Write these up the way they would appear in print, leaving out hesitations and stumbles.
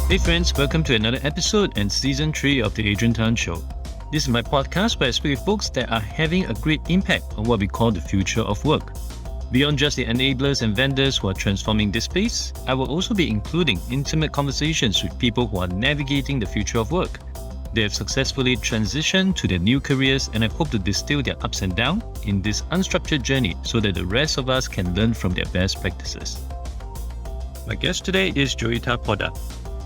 Hey friends, welcome to another episode and season 3 of the Adrian Show. This is my podcast where I speak with folks that are having a great impact on what we call the future of work. Beyond just the enablers and vendors who are transforming this space, I will also be including intimate conversations with people who are navigating the future of work. They have successfully transitioned to their new careers and I hope to distill their ups and downs in this unstructured journey so that the rest of us can learn from their best practices. My guest today is Joyita Poddar.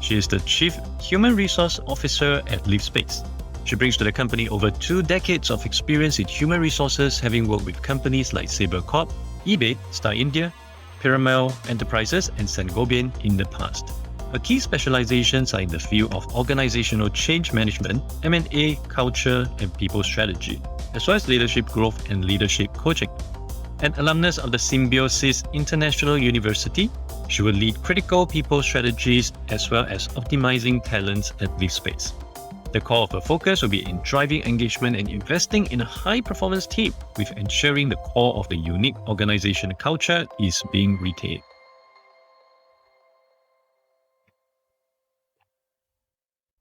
She is the Chief Human Resource Officer at Livspace. She brings to the company over 2 decades of experience in human resources, having worked with companies like Sabre Corp, eBay, Star India, Piramal Enterprises, and Saint-Gobain in the past. Her key specializations are in the field of organisational change management, M&A, culture, and people strategy, as well as leadership growth and leadership coaching. An alumnus of the Symbiosis International University, she will lead critical people strategies as well as optimizing talents at Livspace. The core of her focus will be in driving engagement and investing in a high-performance team, with ensuring the core of the unique organization culture is being retained.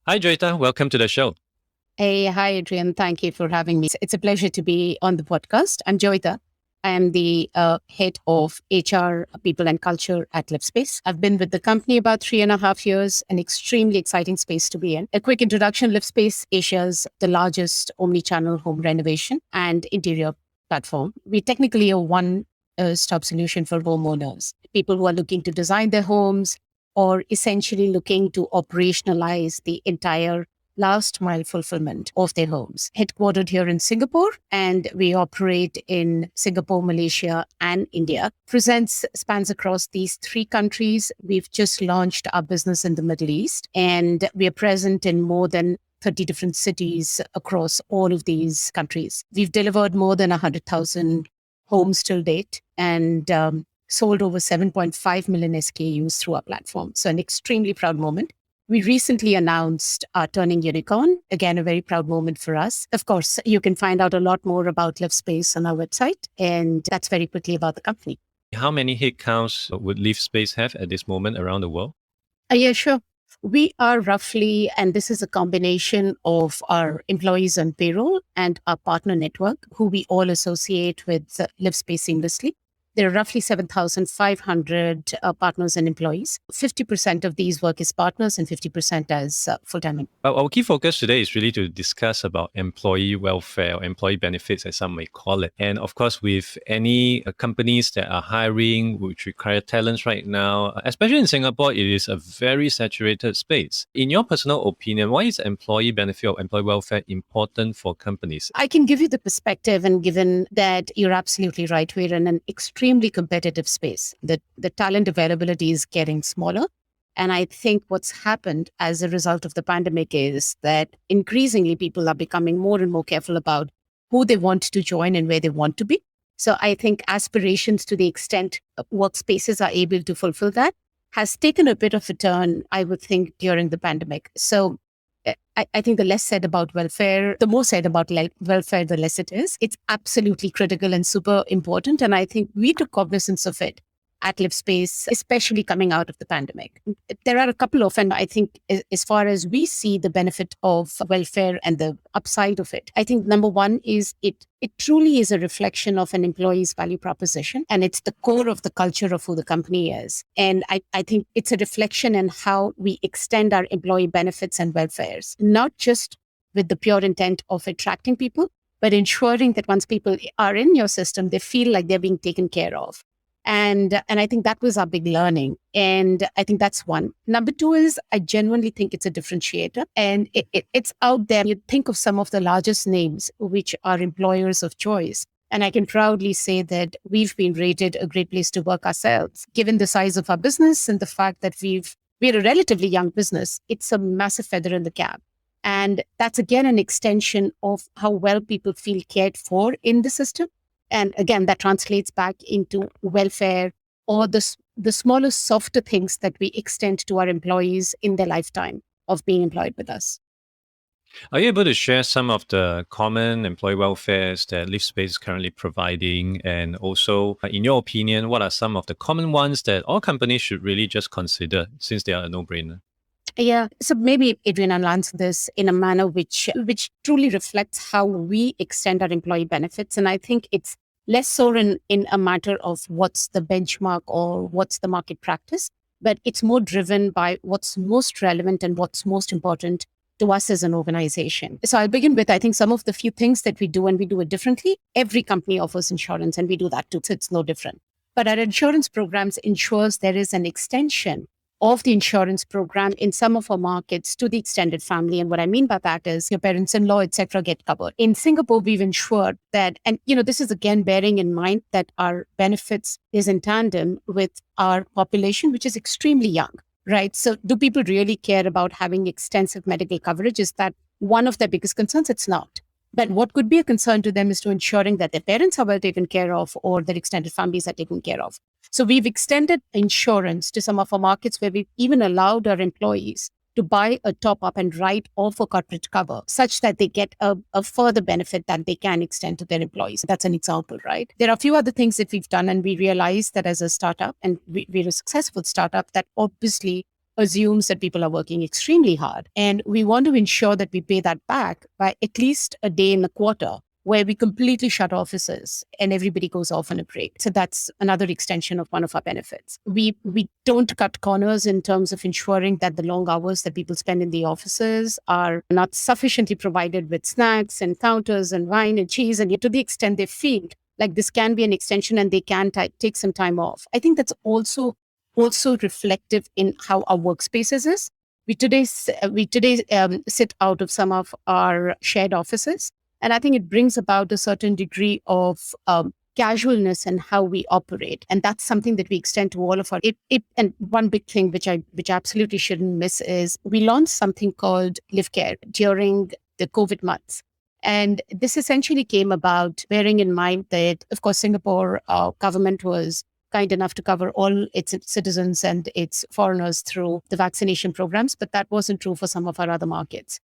Hi Joyita, welcome to the show. Hey, hi Adrian. Thank you for having me. It's a pleasure to be on the podcast. I'm Joyita. I am the head of HR, People and Culture at Livspace. I've been with the company about 3.5 years, an extremely exciting space to be in. A quick introduction, Livspace, Asia's the largest omni-channel home renovation and interior platform. We're technically a one-stop solution for homeowners, people who are looking to design their homes or essentially looking to operationalize the entire last mile fulfillment of their homes. Headquartered here in Singapore, and we operate in Singapore, Malaysia, and India. Presence spans across these 3 countries. We've just launched our business in the Middle East, and we are present in more than 30 different cities across all of these countries. We've delivered more than 100,000 homes till date, and sold over 7.5 million SKUs through our platform. So an extremely proud moment. We recently announced our turning unicorn. Again, a very proud moment for us. Of course, you can find out a lot more about Livspace on our website, and that's very quickly about the company. How many headcounts would Livspace have at this moment around the world? Yeah, sure. We are roughly, and this is a combination of our employees on payroll and our partner network, who we all associate with Livspace seamlessly. There are roughly 7,500 partners and employees. 50% of these work as partners and 50% as full-time. Our key focus today is really to discuss about employee welfare or employee benefits, as some may call it. And of course, with any companies that are hiring, which require talents right now, especially in Singapore, it is a very saturated space. In your personal opinion, why is employee benefit or employee welfare important for companies? I can give you the perspective, and given that you're absolutely right, we're in an extremely competitive space. The talent availability is getting smaller. And I think what's happened as a result of the pandemic is that increasingly people are becoming more and more careful about who they want to join and where they want to be. So I think aspirations, to the extent workspaces are able to fulfill that, has taken a bit of a turn, I would think, during the pandemic. So I think the less said about welfare, the more said about welfare, the less it is. It's absolutely critical and super important. And I think we took cognizance of it at Livspace, especially coming out of the pandemic. There are a couple of, and I think as far as we see the benefit of welfare and the upside of it, I think number one is it truly is a reflection of an employee's value proposition, and it's the core of the culture of who the company is. And I think it's a reflection in how we extend our employee benefits and welfares, not just with the pure intent of attracting people, but ensuring that once people are in your system, they feel like they're being taken care of. And I think that was our big learning. And I think that's one. Number two is I genuinely think it's a differentiator, and it's out there. You think of some of the largest names, which are employers of choice. And I can proudly say that we've been rated a great place to work ourselves, given the size of our business and the fact that we're a relatively young business. It's a massive feather in the cap. And that's again an extension of how well people feel cared for in the system. And again, that translates back into welfare or the smaller, softer things that we extend to our employees in their lifetime of being employed with us. Are you able to share some of the common employee welfares that Livspace is currently providing? And also, in your opinion, what are some of the common ones that all companies should really just consider, since they are a no-brainer? Yeah. So maybe, Adrian, I'll answer this in a manner which truly reflects how we extend our employee benefits. And I think it's less so in a matter of what's the benchmark or what's the market practice, but it's more driven by what's most relevant and what's most important to us as an organization. So I'll begin with, I think, some of the few things that we do, and we do it differently. Every company offers insurance, and we do that too. So it's no different. But our insurance programs ensures there is an extension of the insurance program in some of our markets to the extended family. And what I mean by that is your parents-in-law, et cetera, get covered. In Singapore, we've ensured that, and this is again bearing in mind that our benefits is in tandem with our population, which is extremely young, right? So do people really care about having extensive medical coverage? Is that one of their biggest concerns? It's not. But what could be a concern to them is to ensuring that their parents are well taken care of or their extended families are taken care of. So we've extended insurance to some of our markets where we've even allowed our employees to buy a top up and write off a corporate cover such that they get a further benefit that they can extend to their employees. That's an example, right? There are a few other things that we've done, and we realized that as a startup, and we're a successful startup, that obviously assumes that people are working extremely hard. And we want to ensure that we pay that back by at least a day in a quarter where we completely shut offices and everybody goes off on a break. So that's another extension of one of our benefits. We don't cut corners in terms of ensuring that the long hours that people spend in the offices are not sufficiently provided with snacks and counters and wine and cheese. And yet to the extent they feel like this can be an extension and they can take some time off. I think that's also reflective in how our workspaces is. We today sit out of some of our shared offices. And I think it brings about a certain degree of casualness in how we operate. And that's something that we extend to all of our... And one big thing which I absolutely shouldn't miss is we launched something called Live Care during the COVID months. And this essentially came about bearing in mind that, of course, Singapore government was kind enough to cover all its citizens and its foreigners through the vaccination programs, but that wasn't true for some of our other markets.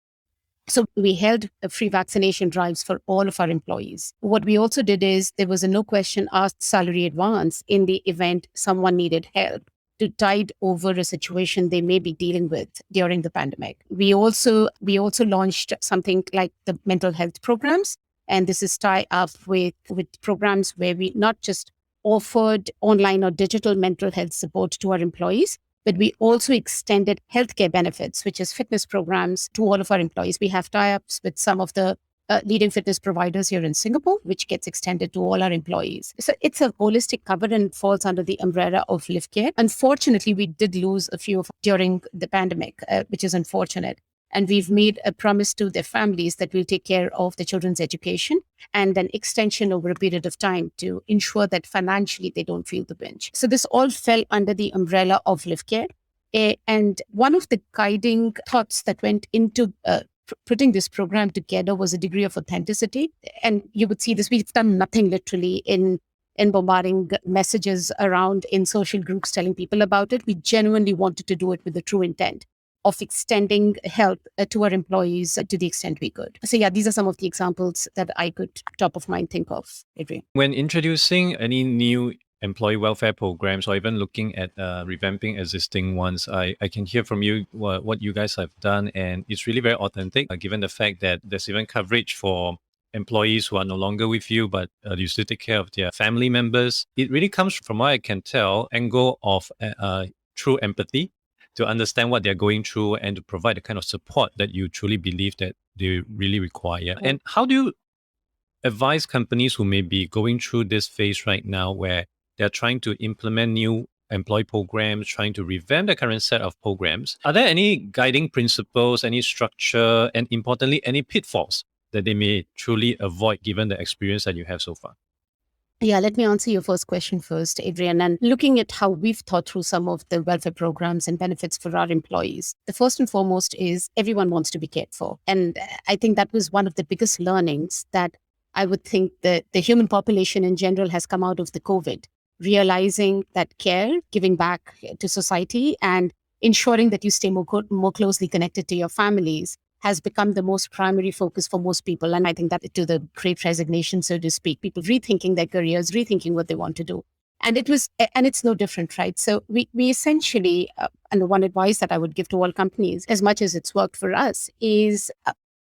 So we held free vaccination drives for all of our employees. What we also did is there was a no question asked salary advance in the event someone needed help to tide over a situation they may be dealing with during the pandemic. We also launched something like the mental health programs, and this is tie up with programs where we not just offered online or digital mental health support to our employees, but we also extended healthcare benefits, which is fitness programs, to all of our employees. We have tie-ups with some of the leading fitness providers here in Singapore, which gets extended to all our employees. So it's a holistic cover and falls under the umbrella of Live Care. Unfortunately, we did lose a few during the pandemic, which is unfortunate. And we've made a promise to their families that we'll take care of the children's education and an extension over a period of time to ensure that financially they don't feel the pinch. So this all fell under the umbrella of Live Care. And one of the guiding thoughts that went into putting this program together was a degree of authenticity. And you would see this, we've done nothing literally in bombarding messages around in social groups telling people about it. We genuinely wanted to do it with the true intent of extending help to our employees to the extent we could. So yeah, these are some of the examples that I could top of mind think of, Adrian. When introducing any new employee welfare programs or even looking at revamping existing ones, I can hear from you what you guys have done, and it's really very authentic, given the fact that there's even coverage for employees who are no longer with you, but you still take care of their family members. It really comes from what I can tell, angle of true empathy, to understand what they're going through and to provide the kind of support that you truly believe that they really require. And how do you advise companies who may be going through this phase right now where they're trying to implement new employee programs, trying to revamp the current set of programs? Are there any guiding principles, any structure, and importantly, any pitfalls that they may truly avoid given the experience that you have so far? Yeah, let me answer your first question first, Adrian. And looking at how we've thought through some of the welfare programs and benefits for our employees, the first and foremost is everyone wants to be cared for. And I think that was one of the biggest learnings that I would think that the human population in general has come out of the COVID, realizing that care, giving back to society, and ensuring that you stay more closely connected to your families has become the most primary focus for most people. And I think that to the great resignation, so to speak, people rethinking their careers, rethinking what they want to do. And it's no different, right? So we essentially, and the one advice that I would give to all companies, as much as it's worked for us, is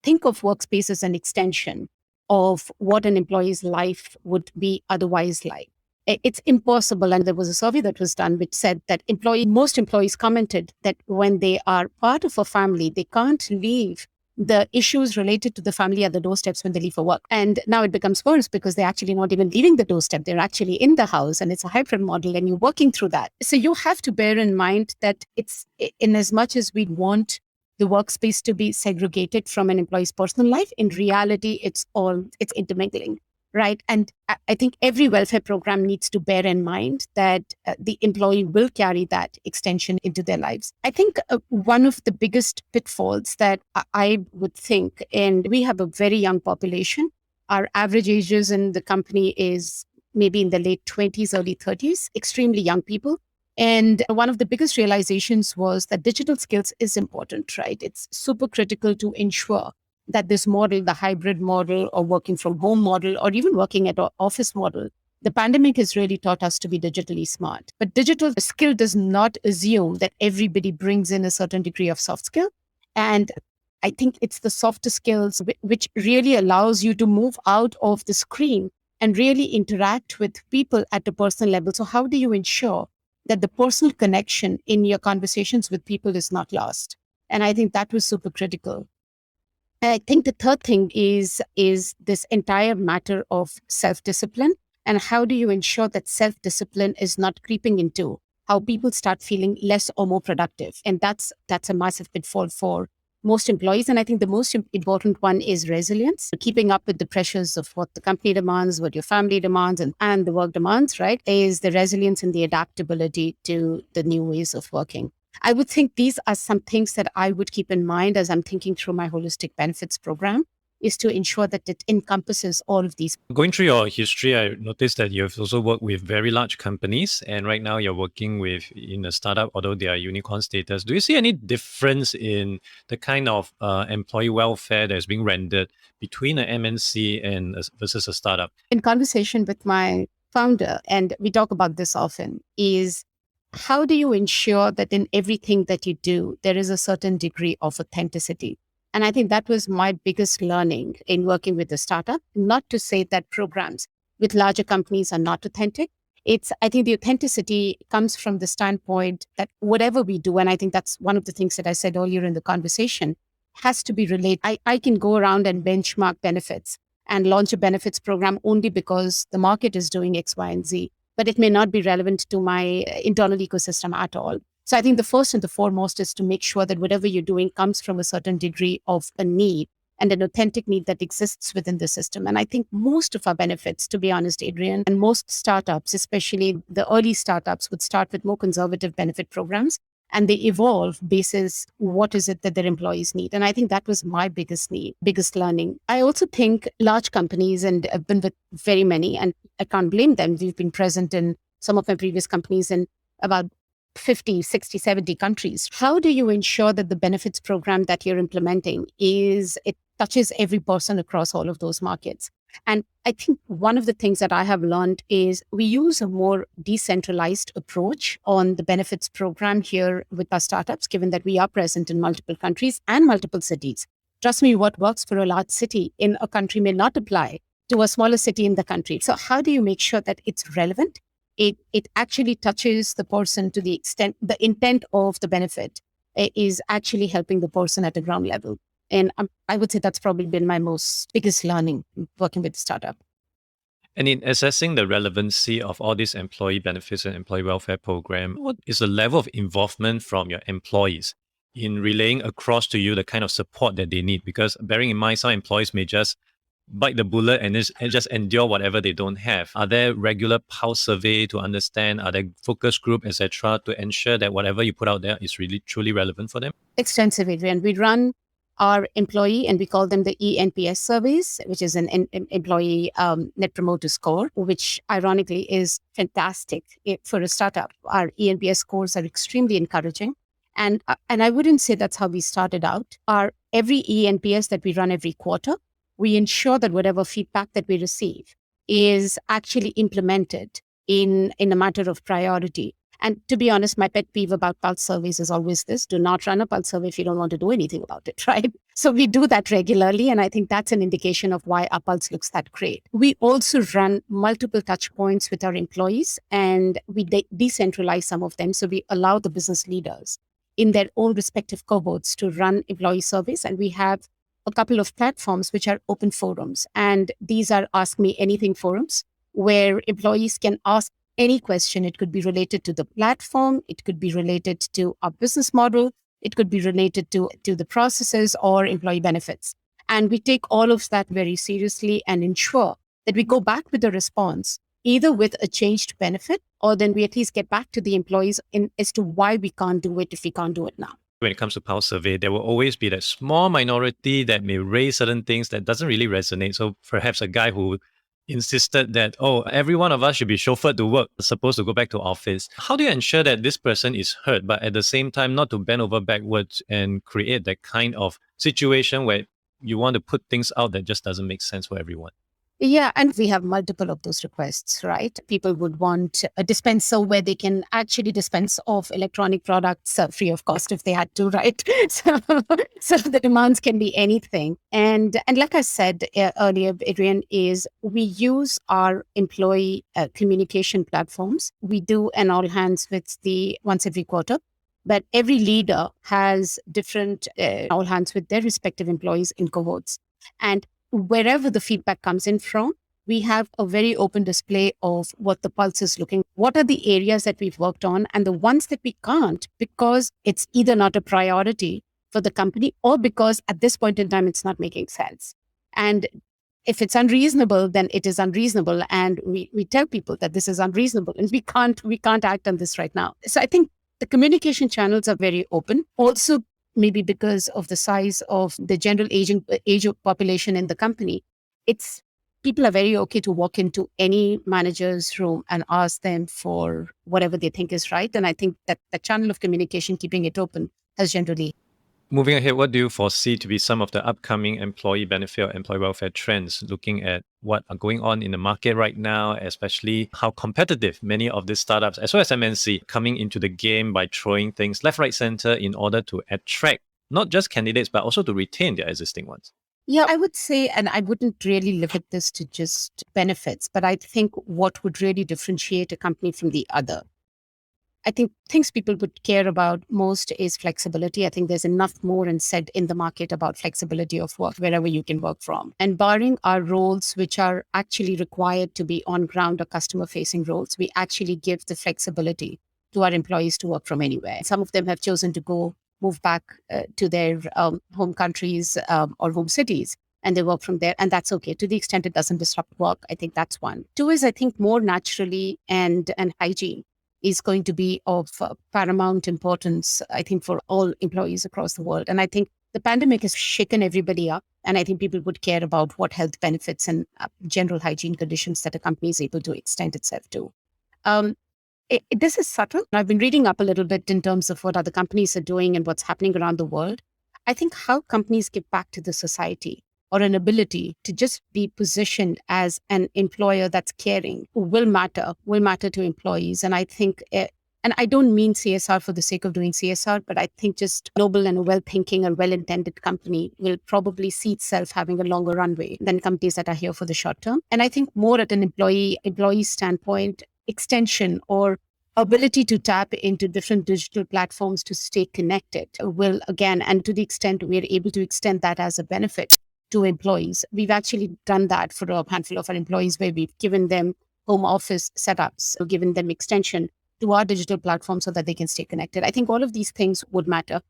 think of workspace as an extension of what an employee's life would be otherwise like. It's impossible. And there was a survey that was done which said that most employees commented that when they are part of a family, they can't leave the issues related to the family at the doorsteps when they leave for work. And now it becomes worse because they're actually not even leaving the doorstep. They're actually in the house, and it's a hybrid model, and you're working through that. So you have to bear in mind that it's, in as much as we want the workspace to be segregated from an employee's personal life, in reality, it's intermingling. Right. And I think every welfare program needs to bear in mind that the employee will carry that extension into their lives. I think one of the biggest pitfalls that I would think, and we have a very young population, our average ages in the company is maybe in the late 20s, early 30s, extremely young people. And one of the biggest realizations was that digital skills is important, right? It's super critical to ensure that this model, the hybrid model or working from home model, or even working at an office model, the pandemic has really taught us to be digitally smart. But digital skill does not assume that everybody brings in a certain degree of soft skill. And I think it's the softer skills which really allows you to move out of the screen and really interact with people at a personal level. So how do you ensure that the personal connection in your conversations with people is not lost? And I think that was super critical. I think the third thing is this entire matter of self-discipline, and how do you ensure that self-discipline is not creeping into how people start feeling less or more productive. And that's a massive pitfall for most employees. And I think the most important one is resilience, keeping up with the pressures of what the company demands, what your family demands, and the work demands, right? Is the resilience and the adaptability to the new ways of working. I would think these are some things that I would keep in mind as I'm thinking through my holistic benefits program, is to ensure that it encompasses all of these. Going through your history, I noticed that you've also worked with very large companies, and right now you're working in a startup, although they are unicorn status. Do you see any difference in the kind of employee welfare that is being rendered between an MNC versus a startup? In conversation with my founder, and we talk about this often, is how do you ensure that in everything that you do, there is a certain degree of authenticity? And I think that was my biggest learning in working with a startup. Not to say that programs with larger companies are not authentic. I think the authenticity comes from the standpoint that whatever we do, and I think that's one of the things that I said earlier in the conversation, has to be related. I can go around and benchmark benefits and launch a benefits program only because the market is doing X, Y, and Z, but it may not be relevant to my internal ecosystem at all. So I think the first and the foremost is to make sure that whatever you're doing comes from a certain degree of a need and an authentic need that exists within the system. And I think most of our benefits, to be honest, Adrian, and most startups, especially the early startups, would start with more conservative benefit programs, and they evolve basis what is it that their employees need. And I think that was my biggest learning. I also think large companies, and I've been with very many, and I can't blame them. We've been present in some of my previous companies in about 50, 60, 70 countries. How do you ensure that the benefits program that you're implementing it touches every person across all of those markets? And I think one of the things that I have learned is we use a more decentralized approach on the benefits program here with our startups, given that we are present in multiple countries and multiple cities. Trust me, what works for a large city in a country may not apply to a smaller city in the country. So how do you make sure that it's relevant? It actually touches the person to the extent the intent of the benefit is actually helping the person at the ground level. And I would say that's probably been my biggest learning working with the startup. And in assessing the relevancy of all these employee benefits and employee welfare program, what is the level of involvement from your employees in relaying across to you the kind of support that they need? Because bearing in mind, some employees may just bite the bullet and just endure whatever they don't have. Are there regular pulse survey to understand? Are there focus group, etc., to ensure that whatever you put out there is really truly relevant for them? Extensive, Adrian. We run our employee, and we call them the ENPS surveys, which is an employee net promoter score, which ironically is fantastic for a startup. Our ENPS scores are extremely encouraging. And I wouldn't say that's how we started out. Every ENPS that we run every quarter, we ensure that whatever feedback that we receive is actually implemented in a matter of priority. And to be honest, my pet peeve about pulse surveys is always this: do not run a pulse survey if you don't want to do anything about it, right? So we do that regularly. And I think that's an indication of why our pulse looks that great. We also run multiple touch points with our employees, and we decentralize some of them. So we allow the business leaders in their own respective cohorts to run employee surveys. And we have a couple of platforms which are open forums. And these are Ask Me Anything forums, where employees can ask any question. It could be related to the platform, it could be related to our business model, it could be related to the processes or employee benefits. And we take all of that very seriously and ensure that we go back with a response, either with a changed benefit, or then we at least get back to the employees as to why we can't do it if we can't do it now. When it comes to pulse survey, there will always be that small minority that may raise certain things that doesn't really resonate. So perhaps a guy who insisted that, every one of us should be chauffeured to work, supposed to go back to office. How do you ensure that this person is heard, but at the same time not to bend over backwards and create that kind of situation where you want to put things out that just doesn't make sense for everyone? Yeah, and we have multiple of those requests, right? People would want a dispenser where they can actually dispense of electronic products free of cost if they had to, right? So the demands can be anything. And like I said earlier, Adrian, is we use our employee communication platforms. We do an all hands with the once every quarter. But every leader has different all hands with their respective employees in cohorts. And wherever the feedback comes in from, we have a very open display of what the pulse is looking. What are the areas that we've worked on, and the ones that we can't because it's either not a priority for the company or because at this point in time, it's not making sense. And if it's unreasonable, then it is unreasonable. And we tell people that this is unreasonable and we can't act on this right now. So I think the communication channels are very open. Also, maybe because of the size of the general age of population in the company, people are very okay to walk into any manager's room and ask them for whatever they think is right. And I think that the channel of communication, keeping it open, has generally. Moving ahead, what do you foresee to be some of the upcoming employee benefit or employee welfare trends, looking at what are going on in the market right now, especially how competitive many of these startups, as well as MNC, coming into the game by throwing things left, right, center in order to attract not just candidates, but also to retain their existing ones? Yeah, I would say, and I wouldn't really limit this to just benefits, but I think what would really differentiate a company from the other, I think things people would care about most is flexibility. I think there's enough more and said in the market about flexibility of work wherever you can work from. And barring our roles, which are actually required to be on ground or customer facing roles, we actually give the flexibility to our employees to work from anywhere. Some of them have chosen to move back to their home countries or home cities, and they work from there. And that's okay. To the extent it doesn't disrupt work, I think that's one. Two is, I think, more naturally and hygiene is going to be of paramount importance, I think, for all employees across the world. And I think the pandemic has shaken everybody up. And I think people would care about what health benefits and general hygiene conditions that a company is able to extend itself to. This is subtle. I've been reading up a little bit in terms of what other companies are doing and what's happening around the world. I think how companies give back to the society, or an ability to just be positioned as an employer that's caring, will matter to employees. And I think, and I don't mean CSR for the sake of doing CSR, but I think just noble and a well-thinking and well-intended company will probably see itself having a longer runway than companies that are here for the short term. And I think more at an employee standpoint, extension or ability to tap into different digital platforms to stay connected will, again, and to the extent we are able to extend that as a benefit to employees. We've actually done that for a handful of our employees where we've given them home office setups, given them extension to our digital platform so that they can stay connected. I think all of these things would matter.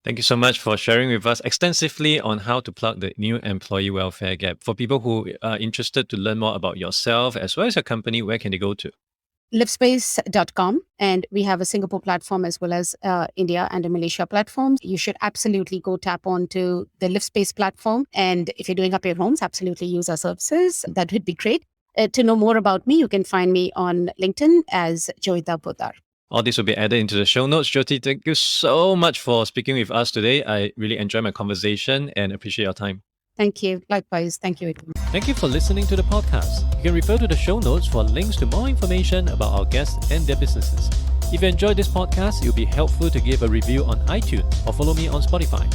Thank you so much for sharing with us extensively on how to plug the new employee welfare gap. For people who are interested to learn more about yourself as well as your company, where can they go to? Livspace.com, and we have a Singapore platform as well as India and a Malaysia platform. You should absolutely go tap onto the Livspace platform, and if you're doing up your homes, absolutely use our services. That would be great. To know more about me, you can find me on LinkedIn as Joyita Poddar. All this will be added into the show notes. Jyoti, thank you so much for speaking with us today. I really enjoyed my conversation and appreciate your time. Thank you. Likewise. Thank you, Adrian. Thank you for listening to the podcast. You can refer to the show notes for links to more information about our guests and their businesses. If you enjoyed this podcast, it would be helpful to give a review on iTunes or follow me on Spotify.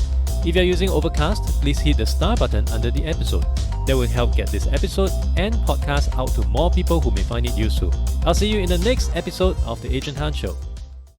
If you're using Overcast, please hit the star button under the episode. That will help get this episode and podcast out to more people who may find it useful. I'll see you in the next episode of The Adrian Show.